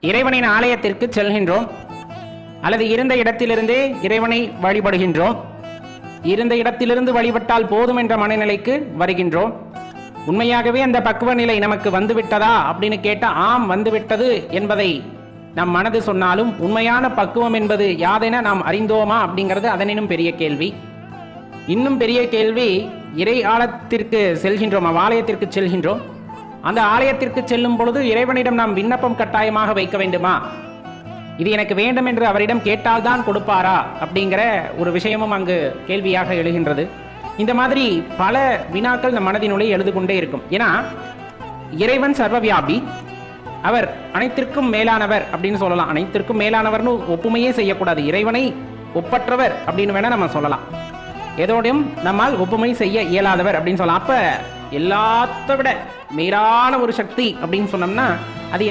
இறைவனின் ஆலயத்திற்கு செல்கின்றோம், அல்லது இருந்த இடத்திலிருந்தே இறைவனை வழிபடுகின்றோம். இருந்த இடத்திலிருந்து வழிபட்டால் போதும் என்ற மனநிலைக்கு வருகின்றோம். உண்மையாகவே அந்த பக்குவ நிலை நமக்கு வந்துவிட்டதா அப்படின்னு கேட்டால் ஆம் வந்துவிட்டது என்பதை நம் மனது சொன்னாலும் உண்மையான பக்குவம் என்பது யாதென நாம் அறிந்தோமா அப்படிங்கிறது அதனினும் பெரிய கேள்வி. இன்னும் பெரிய கேள்வி, இறை ஆலயத்திற்கு செல்கின்றோம், ஆலயத்திற்கு செல்கின்றோம். அந்த ஆலயத்திற்கு செல்லும் பொழுது இறைவனிடம் நாம் விண்ணப்பம் கட்டாயமாக வைக்க வேண்டுமா? இது எனக்கு வேண்டும் என்று அவரிடம் கேட்டால்தான் கொடுப்பாரா அப்படிங்கிற ஒரு விஷயமும் அங்கு கேள்வியாக எழுகின்றது. இந்த மாதிரி பல வினாக்கள் நம் மனதினுள்ளே எழுது கொண்டே இருக்கும். ஏன்னா இறைவன் சர்வவியாபி, அவர் அனைத்திற்கும் மேலானவர் அப்படின்னு சொல்லலாம். அனைத்திற்கும் மேலானவர்னு ஒப்புமையே செய்யக்கூடாது. இறைவனை ஒப்பற்றவர் அப்படின்னு வேணா நம்ம சொல்லலாம். எதோடையும் நம்மால் ஒப்புமை செய்ய இயலாதவர் அப்படின்னு சொல்லலாம். அப்ப எல்லாத்த விட மேலான ஒரு சக்தி அப்படின்னு சொன்னோம்னா